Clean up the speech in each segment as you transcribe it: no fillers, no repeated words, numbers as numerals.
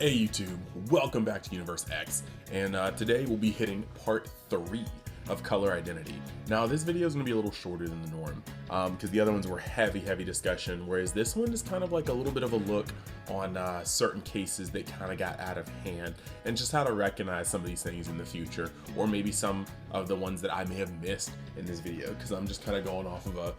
Hey YouTube, welcome back to Universe X, and today we'll be hitting part 3 of color identity. Now this video is going to be a little shorter than the norm, because the other ones were heavy discussion, whereas this one is kind of like a little bit of a look on certain cases that kind of got out of hand, and just how to recognize some of these things in the future, or maybe some of the ones that I may have missed in this video, because I'm just kind of going off of a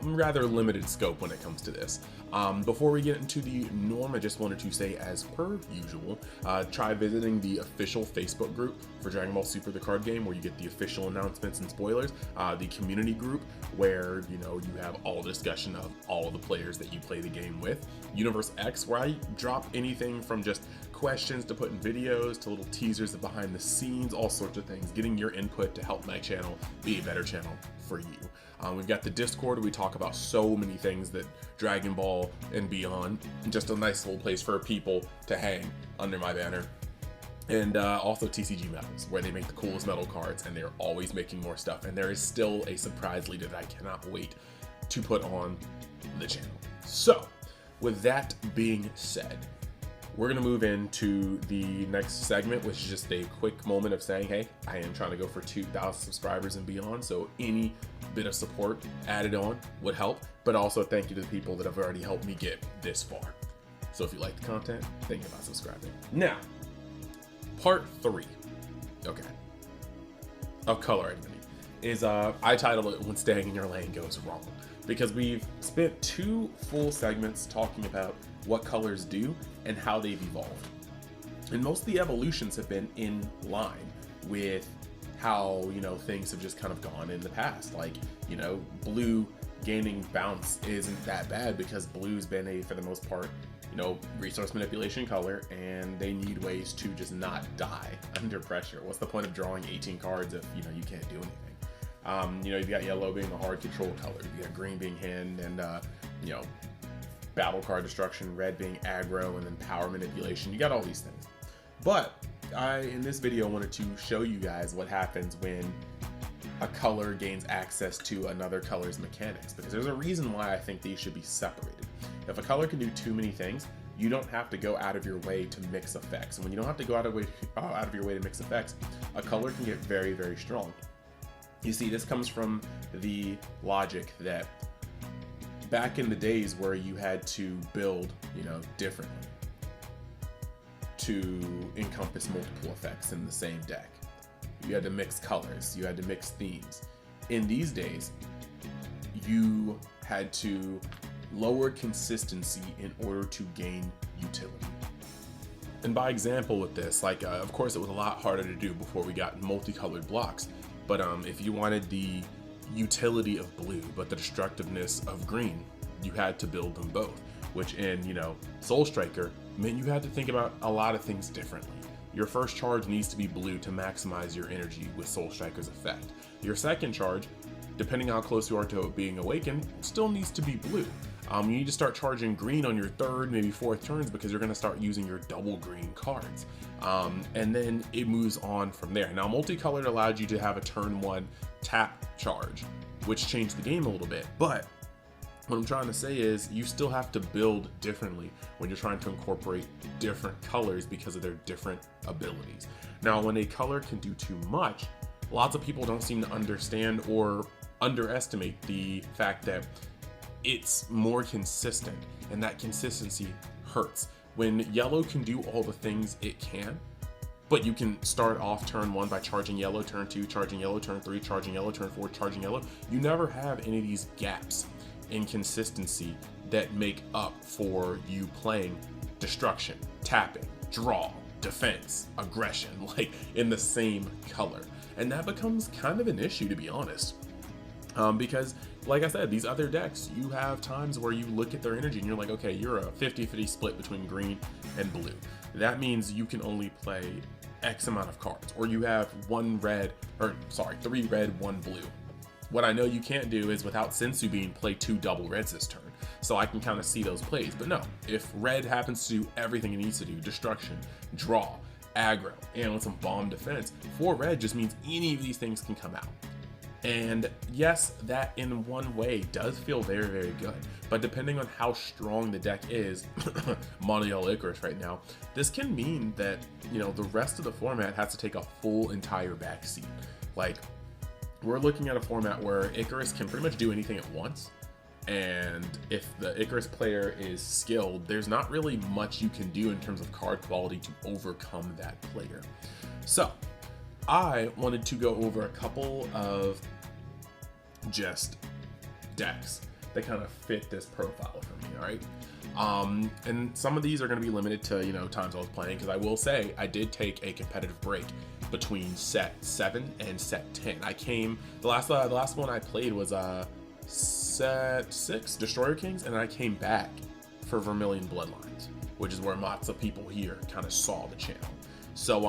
rather limited scope when it comes to this. Before we get into the norm, I just wanted to say, as per usual, try visiting the official Facebook group for Dragon Ball Super the card game, where you get the official announcements and spoilers, the community group where you have all discussion of all the players that you play the game with, Universe X, where I drop anything from just questions to put in videos to little teasers of behind the scenes, all sorts of things, getting your input to help my channel be a better channel for you. We've got the Discord where we talk about so many things that Dragon Ball and beyond, just a nice little place for people to hang under my banner. And also TCGMetalZ, where they make the coolest metal cards, and they're always making more stuff. And there is still a surprise leader that I cannot wait to put on the channel. So, with that being said, we're gonna move into the next segment, which is just a quick moment of saying, hey, I am trying to go for 2,000 subscribers and beyond, so any bit of support added on would help, but also thank you to the people that have already helped me get this far. So if you like the content, think about subscribing. Now, part 3, okay, of color identity is, I titled it When Staying in Your Lane Goes Wrong, because we've spent 2 full segments talking about what colors do and how they've evolved. And most of the evolutions have been in line with how, things have just kind of gone in the past. Like, blue gaining bounce isn't that bad because blue's been for the most part, resource manipulation color, and they need ways to just not die under pressure. What's the point of drawing 18 cards if, you can't do anything? You've got yellow being the hard control color, you've got green being hand and, battle card destruction, red being aggro, and then power manipulation. You got all these things. But in this video, wanted to show you guys what happens when a color gains access to another color's mechanics, because there's a reason why I think these should be separated. If a color can do too many things, you don't have to go out of your way to mix effects. And when you don't have to go out of your way to mix effects, a color can get very strong. You see, this comes from the logic that back in the days where you had to build, differently to encompass multiple effects in the same deck. You had to mix colors, you had to mix themes. In these days, you had to lower consistency in order to gain utility. And by example with this, of course it was a lot harder to do before we got multicolored blocks, but if you wanted the utility of blue but the destructiveness of green, you had to build them both, which in Soul Striker meant you had to think about a lot of things differently. Your first charge needs to be blue to maximize your energy with Soul Striker's effect. Your second charge, depending on how close you are to it being awakened, still needs to be blue. You need to start charging green on your 3rd, maybe 4th turns, because you're going to start using your double green cards. And then it moves on from there. Now, multicolored allowed you to have a turn 1 tap charge, which changed the game a little bit. But what I'm trying to say is you still have to build differently when you're trying to incorporate different colors because of their different abilities. Now, when a color can do too much, lots of people don't seem to understand or underestimate the fact that it's more consistent, and that consistency hurts. When yellow can do all the things it can, but you can start off turn 1 by charging yellow, turn 2, charging yellow, turn 3, charging yellow, turn 4, charging yellow. You never have any of these gaps in consistency that make up for you playing destruction, tapping, draw, defense, aggression, in the same color. And that becomes kind of an issue, to be honest. Because, like I said, these other decks, you have times where you look at their energy and you're like, okay, you're a 50-50 split between green and blue. That means you can only play X amount of cards, or you have 3 red, 1 blue. What I know you can't do is, without Sensu Bean, play 2 double reds this turn. So I can kind of see those plays. But no, if red happens to do everything it needs to do, destruction, draw, aggro, and with some bomb defense, 4 red just means any of these things can come out. And yes, that in one way does feel very, very good. But depending on how strong the deck is, mono yellow Icarus right now, this can mean that, you know, the rest of the format has to take a full entire backseat. Like, we're looking at a format where Icarus can pretty much do anything at once. And if the Icarus player is skilled, there's not really much you can do in terms of card quality to overcome that player. So I wanted to go over a couple of just decks that kind of fit this profile for me, all right? And some of these are going to be limited to, you know, times I was playing, because I will say I did take a competitive break between set 7 and set 10. I came, the last one I played was set 6, Destroyer Kings, and I came back for Vermilion Bloodlines, which is where lots of people here kind of saw the channel. So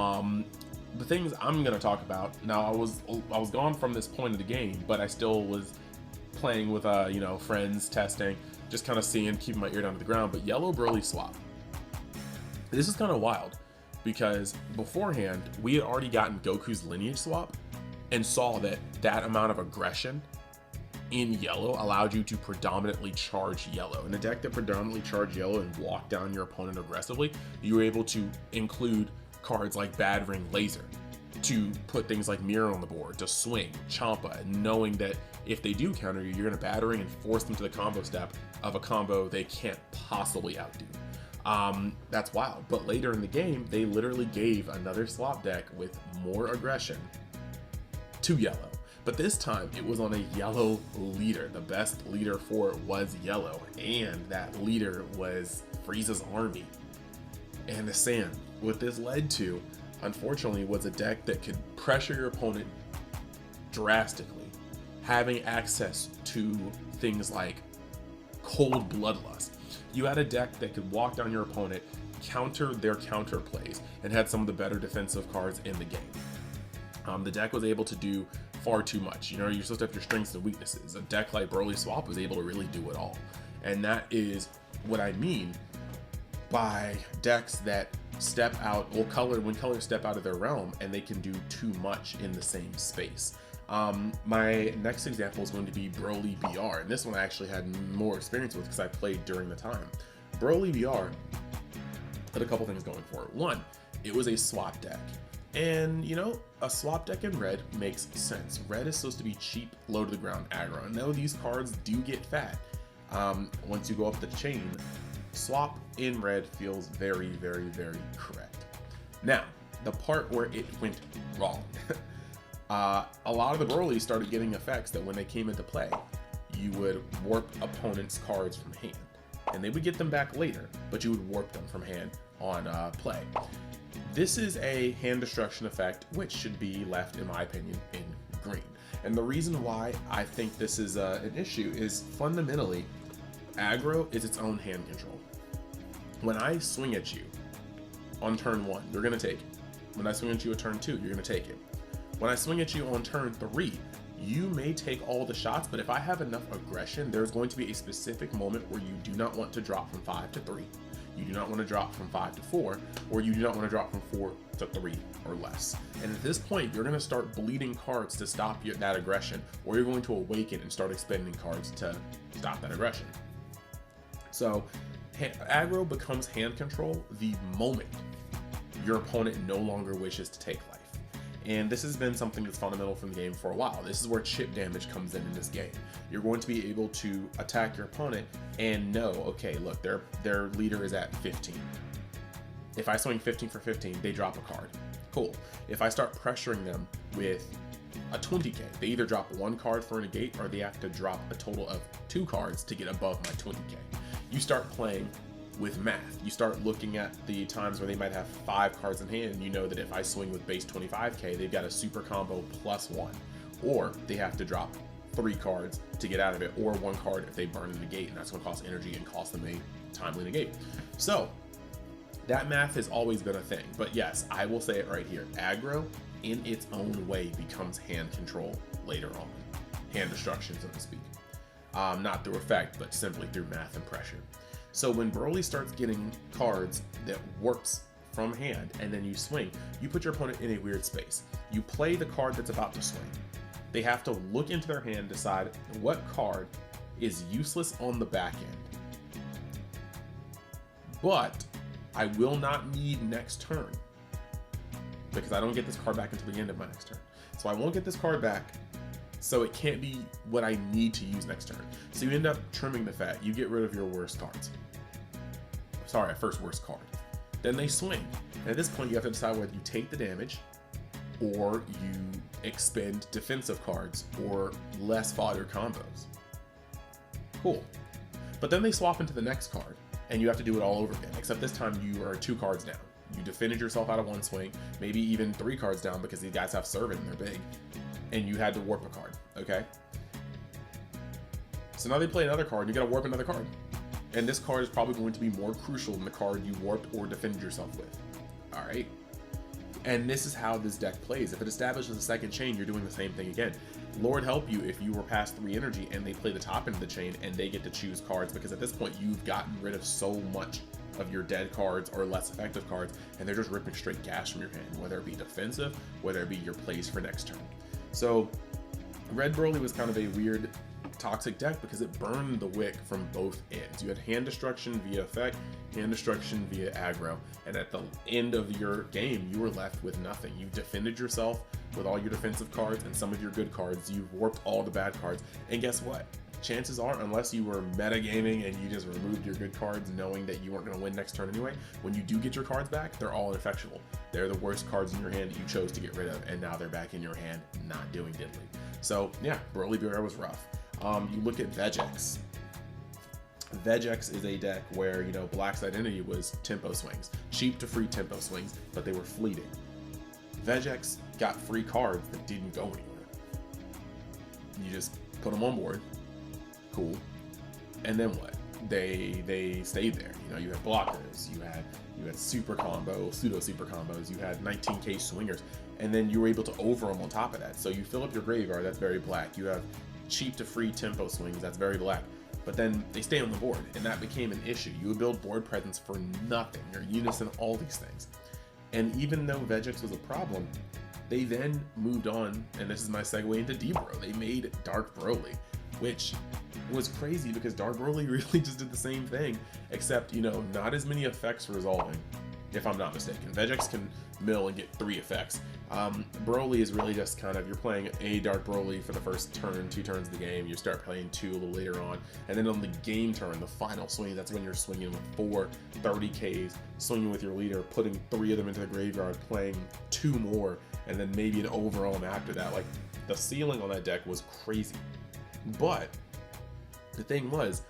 the things I'm going to talk about now, I was gone from this point of the game, but I still was playing with you know, friends, testing, just kind of seeing, keeping my ear down to the ground. But yellow Broly swap, this is kind of wild, because beforehand we had already gotten Goku's lineage swap and saw that that amount of aggression in yellow allowed you to predominantly charge yellow. In a deck that predominantly charged yellow and walk down your opponent aggressively, you were able to include cards like Bad Ring Laser to put things like Mirror on the board, to swing Champa, knowing that if they do counter you, you're going to battering and force them to the combo step of a combo they can't possibly outdo. That's wild. But later in the game, they literally gave another swap deck with more aggression to yellow. But this time it was on a yellow leader. The best leader for it was yellow, and that leader was Frieza's army and the sand. What this led to, unfortunately, was a deck that could pressure your opponent drastically, having access to things like Cold Bloodlust. You had a deck that could walk down your opponent, counter their counter plays, and had some of the better defensive cards in the game. The deck was able to do far too much. You know, you're supposed to have your strengths and weaknesses. A deck like Broly Swap was able to really do it all. And that is what I mean by decks that step out, or when colors step out of their realm and they can do too much in the same space. My next example is going to be Broly BR, and this one I actually had more experience with because I played during the time. Broly BR had a couple things going for it. One, it was a swap deck. And, you know, a swap deck in red makes sense. Red is supposed to be cheap, low to the ground aggro. And though these cards do get fat, once you go up the chain, swap in red feels very, very, very correct. Now, the part where it went wrong. A lot of the Broly started getting effects that when they came into play, you would warp opponents' cards from hand. And they would get them back later, but you would warp them from hand on play. This is a hand destruction effect, which should be left, in my opinion, in green. And the reason why I think this is an issue is fundamentally, aggro is its own hand control. When I swing at you on turn 1, you're going to take it. When I swing at you on turn 2, you're going to take it. When I swing at you on turn 3, you may take all the shots, but if I have enough aggression, there's going to be a specific moment where you do not want to drop from 5 to 3. You do not want to drop from 5 to 4, or you do not want to drop from 4 to 3 or less. And at this point, you're going to start bleeding cards to stop that aggression, or you're going to awaken and start expending cards to stop that aggression. So aggro becomes hand control the moment your opponent no longer wishes to take life. And this has been something that's fundamental from the game for a while. This is where chip damage comes in this game. You're going to be able to attack your opponent and know, okay, look, their leader is at 15. If I swing 15 for 15, they drop a card. Cool. If I start pressuring them with a 20k, they either drop 1 card for a negate, or they have to drop a total of 2 cards to get above my 20k. You start playing with math. You start looking at the times where they might have 5 cards in hand, and you know that if I swing with base 25k, they've got a super combo +1, or they have to drop 3 cards to get out of it, or 1 card if they burn the negate, and that's going to cost energy and cost them a timely negate. So that math has always been a thing. But yes, I will say it right here, aggro in its own way becomes hand control later on, hand destruction, so to speak. Not through effect, but simply through math and pressure. So when Broly starts getting cards that works from hand and then you swing, you put your opponent in a weird space. You play the card that's about to swing. They have to look into their hand, decide what card is useless on the back end, but I will not need next turn because I don't get this card back until the end of my next turn. So I won't get this card back, so it can't be what I need to use next turn. So you end up trimming the fat. You get rid of your worst cards. Sorry, first worst card. Then they swing. And at this point, you have to decide whether you take the damage or you expend defensive cards or less fodder combos. Cool. But then they swap into the next card, and you have to do it all over again, except this time you are 2 cards down. You defended yourself out of 1 swing, maybe even 3 cards down because these guys have servant and they're big, and you had to warp a card, okay? So now they play another card, and you gotta warp another card. And this card is probably going to be more crucial than the card you warped or defended yourself with, all right? And this is how this deck plays. If it establishes a second chain, you're doing the same thing again. Lord help you if you were past 3 energy and they play the top end of the chain and they get to choose cards, because at this point you've gotten rid of so much of your dead cards or less effective cards, and they're just ripping straight gas from your hand, whether it be defensive, whether it be your plays for next turn. So Red Broly was kind of a weird toxic deck because it burned the wick from both ends. You had hand destruction via effect, hand destruction via aggro, and at the end of your game you were left with nothing. You defended yourself with all your defensive cards and some of your good cards. You warped all the bad cards, and guess what? Chances are, unless you were metagaming and you just removed your good cards knowing that you weren't going to win next turn anyway, when you do get your cards back, they're all ineffectual. They're the worst cards in your hand that you chose to get rid of, and now they're back in your hand, not doing diddly. So yeah, Broly Bear was rough. You look at Vegex. Vegex is a deck where, you know, Black's identity was tempo swings, cheap to free tempo swings, but they were fleeting. Vegex got free cards that didn't go anywhere. You just put them on board, cool, and then what? They stayed there. You know, you had blockers, you had super combo, pseudo super combos, you had 19k swingers, and then you were able to over them on top of that. So you fill up your graveyard, that's very Black. You have cheap to free tempo swings, that's very Black. But then they stay on the board, and that became an issue. You would build board presence for nothing, your unison, all these things. And even though Vegex was a problem, they then moved on, and this is my segue into D-Bro. They made Dark Broly, which was crazy because Dark Broly really just did the same thing, except, you know, not as many effects resolving, if I'm not mistaken. Vegex can mill and get 3 effects. Broly is really just kind of, you're playing a Dark Broly for the first turn, 2 turns of the game, you start playing 2 a little later on, and then on the game turn, the final swing, that's when you're swinging with 4 30Ks, swinging with your leader, putting 3 of them into the graveyard, playing 2 more, and then maybe an overall after that. Like, the ceiling on that deck was crazy. But the thing was,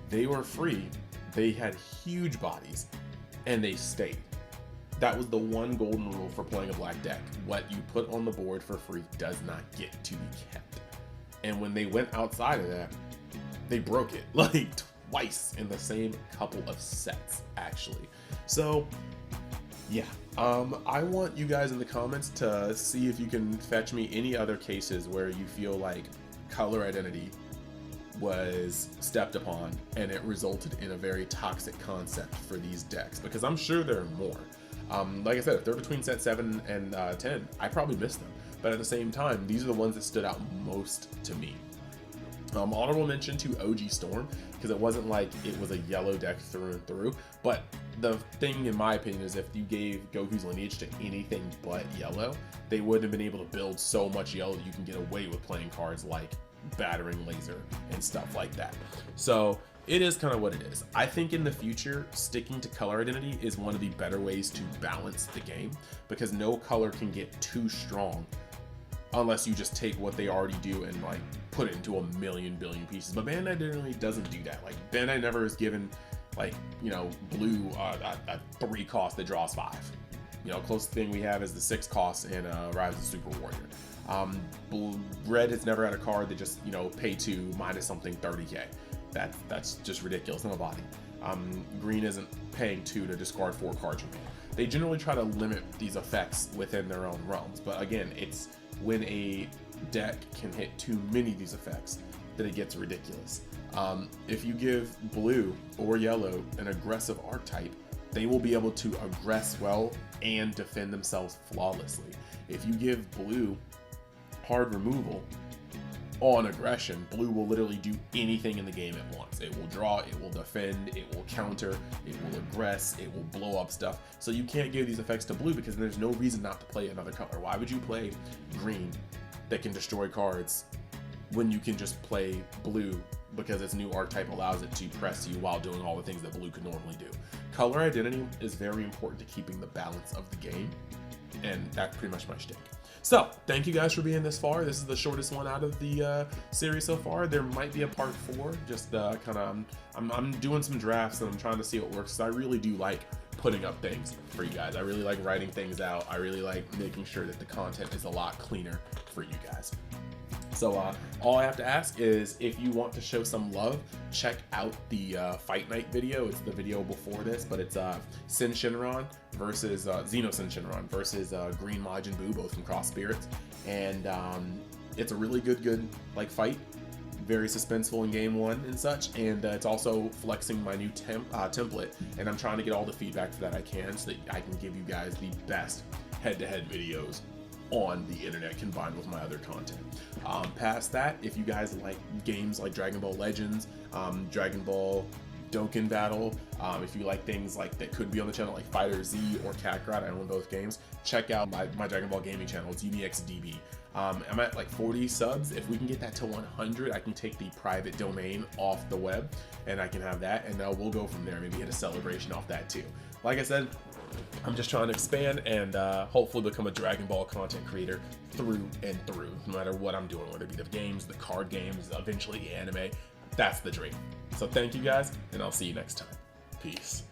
they were free, they had huge bodies, and they stayed. That was the one golden rule for playing a Black deck. What you put on the board for free does not get to be kept. And when they went outside of that, they broke it like twice in the same couple of sets, actually. So yeah, I want you guys in the comments to see if you can fetch me any other cases where you feel like color identity was stepped upon and it resulted in a very toxic concept for these decks, because I'm sure there are more. Like I said, if they're between set 7 and 10, I probably missed them. But at the same time, these are the ones that stood out most to me. Honorable mention to OG Storm, because it wasn't like it was a yellow deck through and through. But the thing, in my opinion, is if you gave Goku's lineage to anything but yellow, they wouldn't have been able to build so much yellow that you can get away with playing cards like Battering Laser and stuff like that. So it is kind of what it is. I think in the future, sticking to color identity is one of the better ways to balance the game, because no color can get too strong unless you just take what they already do and like put it into a million billion pieces. But Bandai generally doesn't do that. Like, Bandai never is given, like, you know, blue a 3 cost that draws 5. You know, closest thing we have is the 6 cost in Rise of the Super Warrior. Red has never had a card that just, you know, pay 2 minus something 30k. That's just ridiculous in a body. Green isn't paying 2 to discard 4 cards from me. They generally try to limit these effects within their own realms, but again, it's when a deck can hit too many of these effects that it gets ridiculous. If you give blue or yellow an aggressive archetype, they will be able to aggress well and defend themselves flawlessly. If you give blue hard removal on aggression, blue will literally do anything in the game at once. It will draw, it will defend, it will counter, it will aggress, it will blow up stuff. So you can't give these effects to blue because there's no reason not to play another color. Why would you play green that can destroy cards when you can just play blue because its new archetype allows it to press you while doing all the things that blue could normally do? Color identity is very important to keeping the balance of the game, and that's pretty much my shtick. So, thank you guys for being this far. This is the shortest one out of the series so far. There might be a part 4, just I'm doing some drafts and I'm trying to see what works. I really do like putting up things for you guys. I really like writing things out. I really like making sure that the content is a lot cleaner for you guys. So all I have to ask is, if you want to show some love, check out the Fight Night video. It's the video before this, but it's Sin Shinron versus Xeno Sin Shinron versus Green Majin Buu, both from Cross Spirits, and it's a really good like fight. Very suspenseful in game 1 and such, and it's also flexing my new template, and I'm trying to get all the feedback that I can so that I can give you guys the best head-to-head videos on the internet combined with my other content. Past that, if you guys like games like Dragon Ball Legends, Dragon Ball Dokkan Battle, if you like things like that could be on the channel like Fighter Z or Kakarot, I own both games, check out my Dragon Ball gaming channel. It's DBSCG. I'm at like 40 subs. If we can get that to 100, I can take the private domain off the web and I can have that, and we'll go from there. Maybe hit a celebration off that too. Like I said, I'm just trying to expand and hopefully become a Dragon Ball content creator through and through, no matter what I'm doing, whether it be the games, the card games, eventually anime. That's the dream. So thank you guys, and I'll see you next time. Peace.